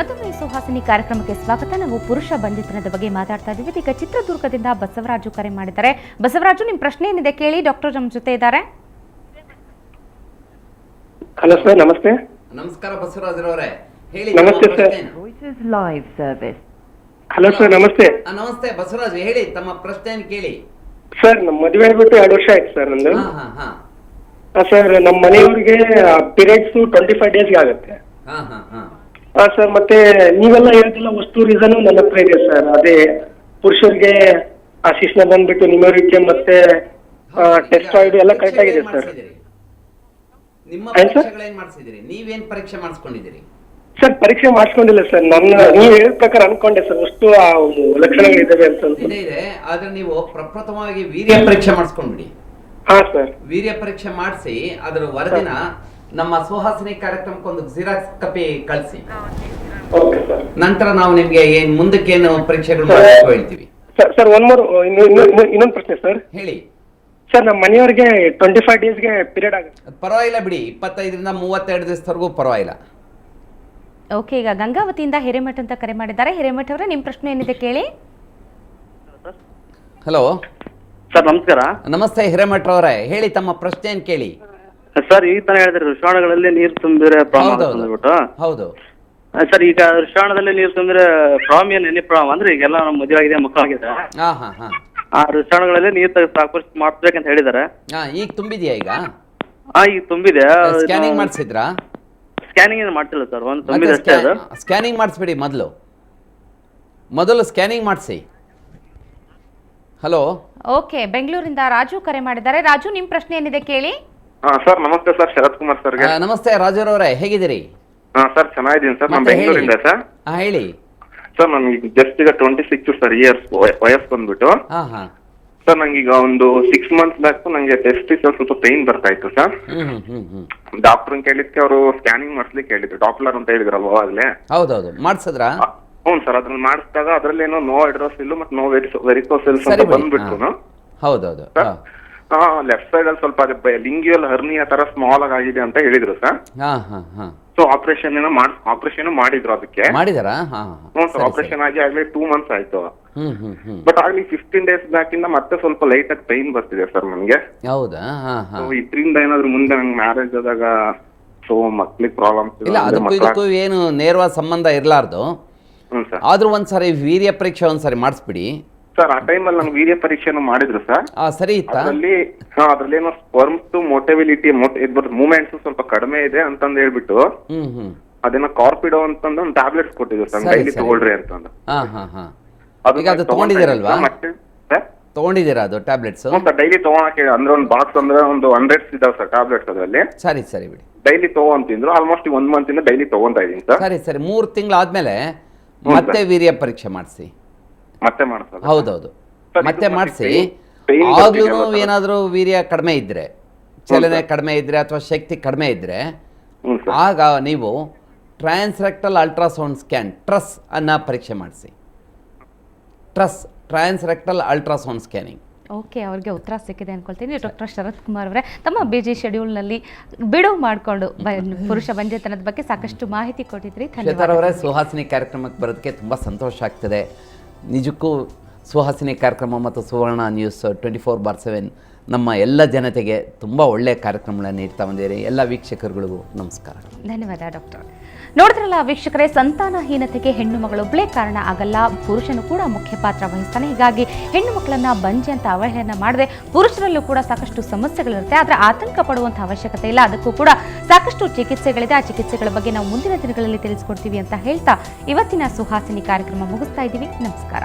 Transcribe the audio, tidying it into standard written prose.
ಮತ್ತೊಮ್ಮೆ ಸುಹಾಸಿನಿ ಕಾರ್ಯಕ್ರಮಕ್ಕೆ ಸ್ವಾಗತ. ನಾವು ಪುರುಷ ಬಂಧಿತನದ ಬಗ್ಗೆ ಮಾತಾಡ್ತಾ ಇದ್ದೀವಿ. ಈಗ ಚಿತ್ರದುರ್ಗದಿಂದ ಬಸವರಾಜು ಕರೆ ಮಾಡಿದ್ದಾರೆ. ಬಸವರಾಜು, ನಿಮ್ಮ ಪ್ರಶ್ನೆ ಏನಿದೆ ಕೇಳಿ, ಡಾಕ್ಟರ್ ನಮ್ಮ ಜೊತೆ ಇದ್ದಾರೆ. ಹಲೋ ಸರ್, ನಮಸ್ತೆ. ನಮಸ್ಕಾರ ಬಸವರಾಜರವರೇ, ಹೇಳಿ. ನಮಸ್ತೆ ಸರ್. ಹಲೋ ಸರ್, ನಮಸ್ತೆ. ನಮಸ್ತೆ ಬಸವರಾಜ್, ಹೇಳಿ ತಮ್ಮ ಪ್ರಶ್ನೆಯನ್ನು ಕೇಳಿ. ಸರ್, ನಮ್ಮ ಮದುವೆ ಆಗ್ಬಿಟ್ಟು 2 ವರ್ಷ ಆಯ್ತು ಸರ್ ನಂದು. ಸರ್, ನಮ್ಮ ಮನೆಯವ್ರಿಗೆ ಪೀರಿಯಡ್ಸ್ 25 ಡೇಸ್ಗೆ ಆಗುತ್ತೆ. ಸರ್, ಮತ್ತೆ ನೀವೆಲ್ಲ ಹೇಳ್ತಿಲ್ಲ ವಸ್ತು ರೀಸನ್ ನನ್ನ ಹತ್ರ ಇದೆ ಸರ್. ಅದೇ ಪುರುಷರಿಗೆ ಶಿಶ್ನ ಬಂದ್ಬಿಟ್ಟು ನಿಮೋರಿಕೆ ಮತ್ತೆ ಟೆಸ್ಟಾಯ್ಡ್ ಎಲ್ಲ ಕರೆಕ್ಟ್ ಆಗಿದೆ ಸರ್. ನಿಮ್ಮ ಪರೀಕ್ಷೆಗಳೇನ್ ಮಾಡಿಸಿದಿರಿ? ನೀವೇನ್ ಪರೀಕ್ಷೆ ಮಾಡಿಸ್ಕೊಂಡಿದ್ದೀರಿ? ಸರ್, ಪರೀಕ್ಷೆ ಮಾಡಿಸ್ಕೊಂಡಿಲ್ಲ ಸರ್. ನೀವು ಹೇಳಿದ ಪ್ರಕಾರ ಅನ್ಕೊಂಡೆ ಸರ್ ಅಷ್ಟು ಲಕ್ಷಣಗಳಿದ್ದಾವೆ ಅಂತ. ಇದೆ, ಆದ್ರೆ ನೀವು ಪ್ರಪ್ರಥಮವಾಗಿ ವೀರ್ಯ ಪರೀಕ್ಷೆ ಮಾಡಿಸ್ಕೊಂಡ್ಬಿಡಿ. ಹಾ ಸರ್, ವೀರ್ಯ ಪರೀಕ್ಷೆ ಮಾಡಿಸಿ ಅದರ ವರದಿನ ನಮ್ಮ ಸುಹಾಸಿನಿ ಕಾರ್ಯಕ್ರಮಕ್ಕೆ ಒಂದು ಜಿರಾಕ್ಸ್ ಕಾಪಿ ಕಳಿಸಿ. ನಂತರ ನಾವು ನಿಮ್ಗೆ ಮುಂದಕ್ಕೇನು ಪರೀಕ್ಷೆಗಳು ಮಾಡಬೇಕು ಹೇಳ್ತೀವಿ. ಸರ್, ಇನ್ನೊಂದು ಪ್ರಶ್ನೆ ಸರ್. ಹೇಳಿ ಸರ್, ನಮ್ಮ ಮನೆಯವರಿಗೆ 25 ಡೇಸ್ಗೆ ಪೀರಿಯಡ್ ಆಗುತ್ತೆ. ಪರವಾಗಿಲ್ಲ ಬಿಡಿ, 25ರಿಂದ 32 ದಿವಸದವರೆಗೂ ಪರವಾಗಿಲ್ಲ. ಓಕೆ, ಈಗ ಗಂಗಾವತಿಯಿಂದ ಹಿರೇಮಠ ಅಂತ ಕರೆ ಮಾಡಿದ್ದಾರೆ. ಹಿರೇಮಠ ಅವರೇ, ನಿಮ್ಮ ಪ್ರಶ್ನೆ ಏನಿದೆ ಕೇಳಿ. ಹಲೋ ಸರ್, ನಮಸ್ಕಾರ. ನಮಸ್ತೆ ಹಿರೇಮಠ ಅವರೇ, ಹೇಳಿ ತಮ್ಮ ಪ್ರಶ್ನೆಯನ್ನು ಕೇಳಿ. ಸರ್, ಈಗ ತಾನೇ ಹೇಳಿದ್ರಿ ಋಷಾಣಗಳಲ್ಲಿ ನೀರು ತುಂಬಿದ್ರೆ ಅಂದ್ಬಿಟ್ಟು. ಹೌದು ಸರ್, ಈಗ ಋಷಾಣದಲ್ಲಿ ನೀರು ತುಂಬಿದ್ರೆ ಪ್ರಾಮ್ ಏನ್ ಎನಿ ಪ್ರಾಮ್ ಅಂದ್ರೆ ಈಗೆಲ್ಲ ನಮ್ಮ ಮದುವೆ ಆಗಿದೆ, ಮಕ್ಕಳಾಗಿದೆ. ಆ ಋಷಾಣಗಳಲ್ಲಿ ನೀರು ತೆಗೆದು ಮಾಡ್ಬೇಕಂತ ಹೇಳಿದಾರೆ. ಈಗ ತುಂಬಿದ್ಯಾ? ಈಗ ಈಗ ತುಂಬಿದೆ. ಸ್ಕ್ಯಾನಿಂಗ್ ಮಾಡಿಸಿದ್ರಾ? ಸ್ಕ್ಯಾನಿಂಗ್ ಏನು ಮಾಡ್ತಿಲ್ಲ ಸರ್, ಒಂದು ತುಂಬಿದೆ ಅಷ್ಟೇ. ಅದು ಸ್ಕ್ಯಾನಿಂಗ್ ಮಾಡಿಸ್ಬಿಡಿ, ಮೊದಲು ಸ್ಕ್ಯಾನಿಂಗ್ ಮಾಡಿಸಿ. ಹಲೋ. ಓಕೆ, ಬೆಂಗಳೂರಿಂದ ರಾಜು ಕರೆ ಮಾಡಿದ್ದಾರೆ. ರಾಜು, ನಿಮ್ಮ ಪ್ರಶ್ನೆ ಏನಿದೆ ಕೇಳಿ. ಸರ್, ನಮಸ್ತೆ ಸರ್. ಶರತ್ ಕುಮಾರ್ ಸರ್. ನಮಸ್ತೆ ರಾಜುರವರೇ, ಹೇಗಿದ್ದೀರಿ? ಸರ್, ಚೆನ್ನಾಗಿದ್ದೀನಿ ಸರ್. ನಾನು ಬೆಂಗಳೂರಿಂದ ಸರ್. ಹೇಳಿ ಸರ್, ನನ್ಗೆ ಜಸ್ಟ್ ಈಗ 26 ಸರ್ ಇಯರ್ಸ್ ವಯಸ್ಸು ಬಂದ್ಬಿಟ್ಟು. ಸರ್, ನಂಗೀಗ ಒಂದು 6 ಮಂತ್ಸ್ ಬ್ಯಾಕ್ ನಂಗೆ ಟೆಸ್ಟಿಸ್ ಸ್ವಲ್ಪ ಪೇನ್ ಬರ್ತಾ ಇತ್ತು ಸರ್. ಡಾಕ್ಟರ್ ಕೇಳಿದ್ಕೆ ಅವರು ಸ್ಕ್ಯಾನಿಂಗ್ ಮಾಡಿಸ್ಲಿಕ್ಕೆ ಹೇಳಿದ್ರು. ಡಾಪ್ಲರ್ ಅಂತ ಹೇಳಿದ್ರಲ್ವ ಅವಾಗಲೇ? ಹೌದೌದು, ಮಾಡಿಸಿದ್ರಾ? ಹ್ಞೂ ಸರ್, ಅದ್ರಲ್ಲಿ ಮಾಡಿಸಿದಾಗ ಅದ್ರಲ್ಲೇನೋ ನೋ ಹೈಡ್ರೋಸಿಲ್ ಮತ್ತೆ ನೋ ವೆರಿಕೋಸಿಲ್ಸ್ ಅಂತ ಬಂದ್ಬಿಟ್ಟು. ಹೌದೌದು. ಲೆಫ್ಟ್ ಸೈಡ್ ಅಲ್ಲಿ ಸ್ವಲ್ಪ ಲಿಂಗಿಯಲ್ ಹರ್ನಿಯಾ ತರ ಸ್ಮಾಲ್ ಆಗಿದೆ ಅಂತ ಹೇಳಿದ್ರು ಸರ್. ಸೊ ಆಪರೇಷನ್ ಮಾಡಿದ್ರು. ಅದಕ್ಕೆ ಮಾಡಿದಾರಾ? ಹ್ಞೂ ಸರ್, ಆಪರೇಷನ್ ಆಗಿ ಆಗ್ಲೇ 2 ಮಂತ್ಸ್ ಆಯ್ತು. ಬಟ್ ಆಗ್ಲಿ 15 ಡೇಸ್ ಬ್ಯಾಕ್ ಇಂದ ಮತ್ತೆ ಸ್ವಲ್ಪ ಲೈಟ್ ಆಗಿ ಪೈನ್ ಬರ್ತಿದೆ ಸರ್ ನನ್ಗೆ. ಹೌದಾ? ಇದರಿಂದ ಏನಾದ್ರು ಮುಂದೆ ನಂಗೆ ಮ್ಯಾರೇಜ್ ಆದಾಗ ಸೊ ಮಕ್ಳಿಗೆ ಪ್ರಾಬ್ಲಮ್ಸ್ ಇಲ್ಲ. ಅದಕ್ಕೂ ಇದಕ್ಕೂ ಏನು ನೇರವಾದ ಸಂಬಂಧ ಇರ್ಲಾರ್ದು. ಆದ್ರೂ ಒಂದ್ಸರಿ ವೀರ್ಯ ಪರೀಕ್ಷೆ ಒಂದ್ಸರಿ ಮಾಡಿಸ್ಬಿಡಿ ಸರ್. ಆ ಟೈಮಲ್ಲಿ ನಾನು ವೀರ್ಯ ಪರೀಕ್ಷೆನೂ ಮಾಡಿದ್ರು ಸರ್. ಸರಿ ಇತ್ತಾ? ಅದ್ರಲ್ಲಿ ಏನೋ ಸ್ಪರ್ಮ್ಸ್ ಮೋಟೆಬಿಲಿಟಿ ಮೂವ್ಮೆಂಟ್ಸ್ ಸ್ವಲ್ಪ ಕಡಿಮೆ ಇದೆ ಅಂತಂದು ಹೇಳ್ಬಿಟ್ಟು ಅದೇನೋ ಕಾರ್ಪಿಡೋ ಅಂತಂದು ಒಂದು ಟ್ಯಾಬ್ಲೆಟ್ಸ್ ಕೊಟ್ಟಿದ್ರು ಸರ್, ಡೈಲಿ ತಗೊಳ್ರಿ ಅಂತಂದು. ಈಗ ಅದು ತಗೊಂಡಿದ್ದೀರಲ್ವಾ? ತಗೊಂಡಿದ್ದೀರಾ ಅದು ಟ್ಯಾಬ್ಲೆಟ್ಸ್? ಡೈಲಿ ತಗೊಳಕ್ಕೆ ಅಂದ್ರೆ ಒಂದು ಬಾಕ್ಸ್ ಅಂದ್ರೆ ಒಂದು 100 ಇದಾವೆ ಸರ್ ಟ್ಯಾಬ್ಲೆಟ್ಸ್ ಅದರಲ್ಲಿ. ಸರಿ ಸರಿ ಬಿಡಿ, ಡೈಲಿ ತಗೊಂತಿದ್ರು. ಆಲ್ಮೋಸ್ಟ್ 1 ಮಂತ್ ಇಂದ ಡೈಲಿ ತಗೊಂತಾ ಇದೀನಿ ಸರ್. ಸರಿ ಸರಿ, 3 ತಿಂಗಳಾದ್ಮೇಲೆ ಮತ್ತೆ ವೀರ್ಯ ಪರೀಕ್ಷೆ ಮಾಡಿಸಿ. ಮತ್ತೆ ಮಾಡಿಸೋದು? ಹೌದೌದು, ಮತ್ತೆ ಮಾಡಿಸಿ. ಆಗ್ಲೂ ಏನಾದರೂ ವೀರ್ಯ ಕಡಿಮೆ ಇದ್ರೆ, ಚಲನೆ ಕಡಿಮೆ ಇದ್ರೆ ಅಥವಾ ಶಕ್ತಿ ಕಡಿಮೆ ಇದ್ರೆ ಆಗ ನೀವು ಟ್ರಾನ್ಸ್ರೆಕ್ಟಲ್ ಅಲ್ಟ್ರಾಸೌಂಡ್ ಸ್ಕ್ಯಾನ್ ಟ್ರಸ್ ಅನ್ನ ಪರೀಕ್ಷೆ ಮಾಡಿಸಿ. Transrectal ultrasound scanning. ಓಕೆ, ಅವ್ರಿಗೆ ಉತ್ತರ ಸಿಕ್ಕಿದೆ ಅನ್ಕೊಳ್ತೀನಿ. ಡಾಕ್ಟರ್ ಶರತ್ ಕುಮಾರ್ ಅವರೇ, ತಮ್ಮ ಬಿಜಿ ಶೆಡ್ಯೂಲ್ನಲ್ಲಿ ಬಿಡುವು ಮಾಡಿಕೊಂಡು ಪುರುಷ ಬಂಧಿತನದ ಬಗ್ಗೆ ಸಾಕಷ್ಟು ಮಾಹಿತಿ ಕೊಟ್ಟಿದ್ರಿ. ಧನ್ಯವಾದ. ಸುಹಾಸಿನಿ ಕಾರ್ಯಕ್ರಮಕ್ಕೆ ಬರೋದಕ್ಕೆ ತುಂಬ ಸಂತೋಷ ಆಗ್ತದೆ. ನಿಜಕ್ಕೂ ಸುಹಾಸಿನಿ ಕಾರ್ಯಕ್ರಮ ಮತ್ತು ಸುವರ್ಣ ನ್ಯೂಸ್ 24/7 ನಮ್ಮ ಎಲ್ಲ ಜನತೆಗೆ ತುಂಬ ಒಳ್ಳೆಯ ಕಾರ್ಯಕ್ರಮಗಳನ್ನು ನೀಡ್ತಾ ಬಂದಿರಿ. ಎಲ್ಲ ವೀಕ್ಷಕರುಗಳಿಗೂ ನಮಸ್ಕಾರ. ಧನ್ಯವಾದ ಡಾಕ್ಟರ್. ನೋಡಿದ್ರಲ್ಲ ವೀಕ್ಷಕರೇ, ಸಂತಾನಹೀನತೆಗೆ ಹೆಣ್ಣು ಮಗಳೊಬ್ಬಳೇ ಕಾರಣ ಆಗಲ್ಲ, ಪುರುಷನು ಕೂಡ ಮುಖ್ಯ ಪಾತ್ರ ವಹಿಸ್ತಾನೆ. ಹೀಗಾಗಿ ಹೆಣ್ಣು ಮಕ್ಕಳನ್ನ ಬಂಜೆ ಅಂತ ಅವಹೇಳನ ಮಾಡದೆ ಪುರುಷರಲ್ಲೂ ಕೂಡ ಸಾಕಷ್ಟು ಸಮಸ್ಯೆಗಳಿರುತ್ತೆ. ಆದರೆ ಆತಂಕ ಪಡುವಂಥ ಅವಶ್ಯಕತೆ ಇಲ್ಲ. ಅದಕ್ಕೂ ಕೂಡ ಸಾಕಷ್ಟು ಚಿಕಿತ್ಸೆಗಳಿದೆ. ಆ ಚಿಕಿತ್ಸೆಗಳ ಬಗ್ಗೆ ನಾವು ಮುಂದಿನ ದಿನಗಳಲ್ಲಿ ತಿಳಿಸ್ಕೊಡ್ತೀವಿ ಅಂತ ಹೇಳ್ತಾ ಇವತ್ತಿನ ಸುಹಾಸಿನಿ ಕಾರ್ಯಕ್ರಮ ಮುಗಿಸ್ತಾ ಇದ್ದೀವಿ. ನಮಸ್ಕಾರ.